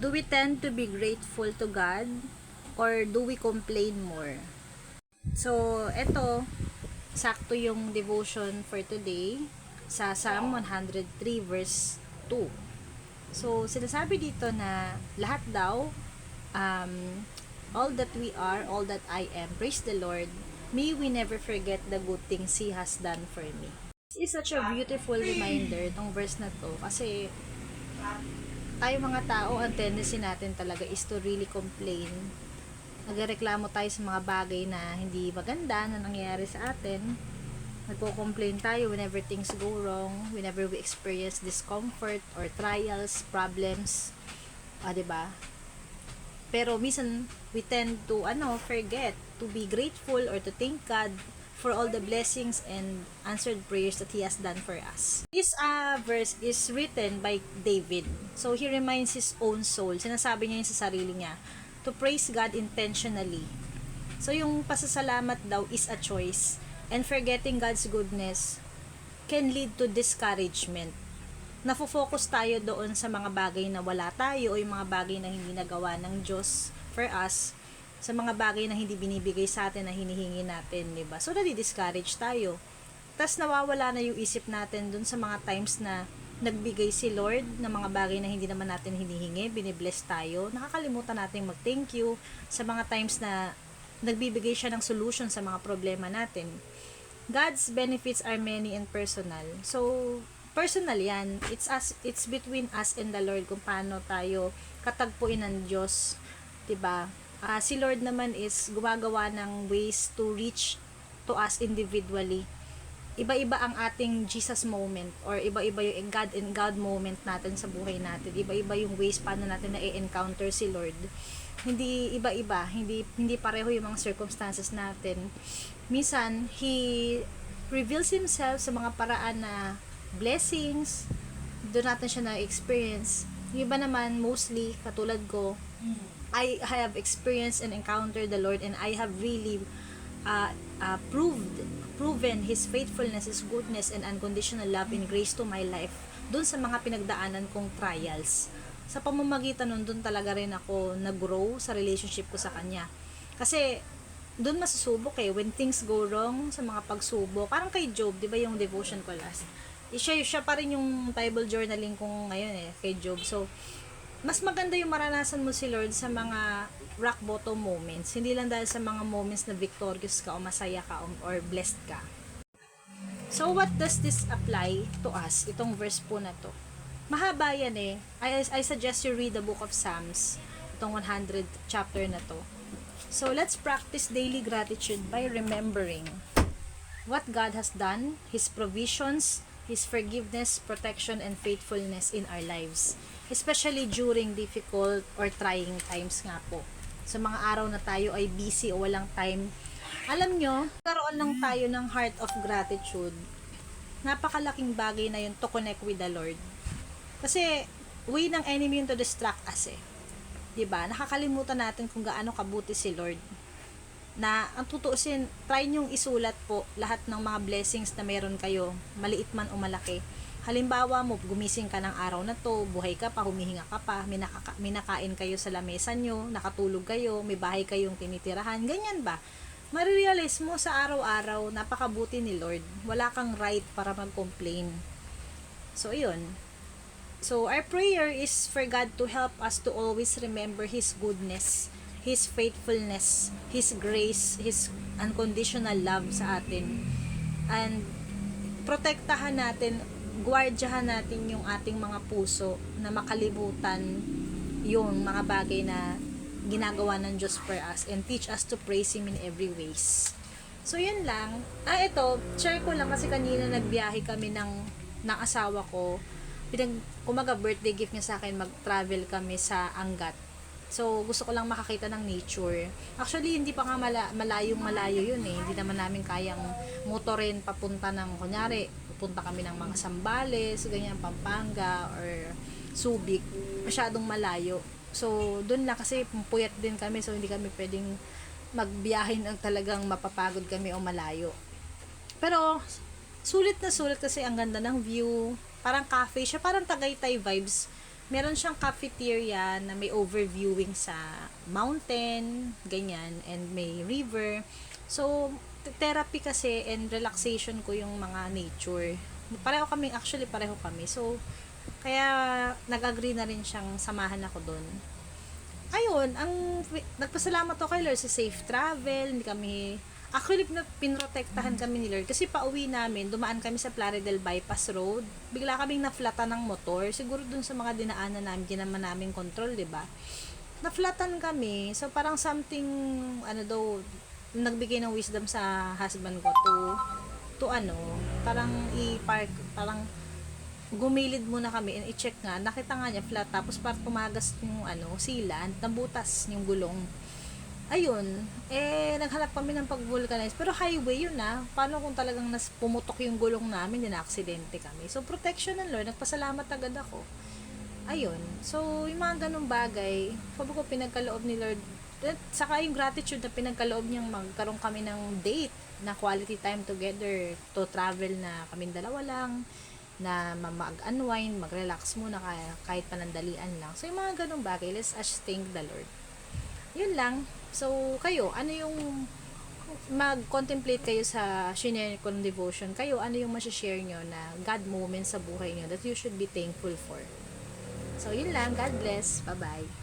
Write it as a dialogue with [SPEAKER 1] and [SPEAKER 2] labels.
[SPEAKER 1] Do we tend to be grateful to God or do we complain more? So, eto, sakto yung devotion for today sa Psalm 103 verse 2. So, sinasabi dito na lahat daw, all that we are, all that I am, praise the Lord, may we never forget the good things He has done for me. This is such a beautiful reminder, tong verse na to, kasi tayo mga tao, ang tendency natin talaga is to really complain. Nagreklamo tayo sa mga bagay na hindi maganda na nangyayari sa atin. Nagko-complain tayo whenever things go wrong, whenever we experience discomfort or trials, problems. Diba? Pero minsan, we tend to forget to be grateful or to thank God for all the blessings and answered prayers that He has done for us. This verse is written by David. So, he reminds his own soul. Sinasabi niya yun sa sarili niya to praise God intentionally. So, yung pasasalamat daw is a choice. And forgetting God's goodness can lead to discouragement. Nafo-focus tayo doon sa mga bagay na wala tayo o yung mga bagay na hindi nagawa ng Diyos for us, sa mga bagay na hindi binibigay sa atin na hinihingi natin, diba? So, nadi-discourage tayo. Tas nawawala na yung isip natin dun sa mga times na nagbigay si Lord ng mga bagay na hindi naman natin hinihingi, binibless tayo. Nakakalimutan natin mag-thank you sa mga times na nagbibigay siya ng solution sa mga problema natin. God's benefits are many and personal. So, personal yan. It's between us and the Lord kung paano tayo katagpuin ng Diyos. Diba? Si Lord naman is gumagawa ng ways to reach to us individually. Iba-iba ang ating Jesus moment or iba-iba yung God and God moment natin sa buhay natin. Iba-iba yung ways paano natin na-encounter si Lord. Hindi iba-iba, hindi pareho yung mga circumstances natin. Minsan, He reveals Himself sa mga paraan na blessings, doon natin siya na-experience. Yung iba naman, mostly, katulad ko, I have experienced and encountered the Lord and I have really proven His faithfulness, His goodness, and unconditional love and grace to my life doon sa mga pinagdaanan kong trials. Sa pamamagitan nun, doon talaga rin ako nag-grow sa relationship ko sa Kanya. Kasi, doon masusubok when things go wrong sa mga pagsubok. Parang kay Job, di ba yung devotion ko last? Siya pa rin yung Bible journaling ko ngayon kay Job. So, mas maganda yung maranasan mo si Lord sa mga rock bottom moments. Hindi lang dahil sa mga moments na victorious ka o masaya ka or blessed ka. So, what does this apply to us? Itong verse po na to. Mahaba yan I suggest you read the book of Psalms. Itong 100th chapter na to. So, let's practice daily gratitude by remembering what God has done, His provisions, His forgiveness, protection, and faithfulness in our lives. Especially during difficult or trying times nga po. Sa mga araw na tayo ay busy o walang time. Alam nyo, karoon lang tayo ng heart of gratitude. Napakalaking bagay na yun to connect with the Lord. Kasi, way ng enemy yun to distract us Diba? Nakakalimutan natin kung gaano kabuti si Lord. Na ang tutuusin, try nyong isulat po lahat ng mga blessings na meron kayo, maliit man o malaki. Halimbawa mo, gumising ka ng araw na to, buhay ka pa, humihinga ka pa, minakain kayo sa lamesa nyo, nakatulog kayo, may bahay kayong tinitirahan, ganyan ba? Marirealize mo sa araw-araw, napakabuti ni Lord. Wala kang right para mag-complain. So, yun. So, our prayer is for God to help us to always remember His goodness, His faithfulness, His grace, His unconditional love sa atin. And protektahan natin, guardyahan natin yung ating mga puso na makalimutan yung mga bagay na ginagawa ng Diyos for us and teach us to praise Him in every ways. So, yun lang. Ito, share ko lang kasi kanina nagbiyahe kami ng asawa ko. Kumaga birthday gift niya sa akin, mag-travel kami sa Angat. So, gusto ko lang makakita ng nature. Actually, hindi pa nga malayong-malayo yun Hindi naman namin kayang motorin papunta ng, kunyari, pupunta kami ng mga Sambales, ganyan, Pampanga, or Subic. Masyadong malayo. So, dun lang kasi puyat din kami. So, hindi kami pwedeng magbiyahe ng talagang mapapagod kami o malayo. Pero, sulit na sulit kasi ang ganda ng view. Parang cafe siya. Parang Tagaytay vibes meron siyang cafeteria na may overviewing sa mountain, ganyan, and may river. So, therapy kasi and relaxation ko yung mga nature. Pareho kami. So, kaya nag-agree na rin siyang samahan ako doon. Ayun, nagpasalamat ako kay Lord sa safe travel, hindi kami, actually, pinrotektahan kami ni Lord kasi pauwi namin, dumaan kami sa Plaridel Bypass Road, bigla kaming naflatan ng motor, siguro dun sa mga dinaanan namin, di naman namin control, di ba? Naflatan kami, so parang something, nagbigay ng wisdom sa husband ko to parang i-park, parang gumilid muna kami and i-check nga, nakita nga niya flat, tapos parang tumagas yung sealant, nabutas yung gulong. Ayun, naghanap kami ng pag-vulcanize, pero highway yun paano kung talagang pumutok yung gulong namin, din aksidente kami. So protection ng Lord, nagpasalamat agad ako. Ayun, so yung mga ganung bagay, sabi ko pinagkaloob ni Lord, at saka yung gratitude na pinagkaloob niyang magkaroon kami ng date na quality time together, to travel na kaming dalawa lang, na mag-unwind, mag-relax muna kahit panandalian lang. So, yung mga ganung bagay, let's just thank the Lord. Yun lang. So, kayo, ano yung mag-contemplate kayo sa shinare ko ng devotion? Kayo, ano yung masashare nyo na God moments sa buhay nyo that you should be thankful for? So, yun lang. God bless. Bye-bye.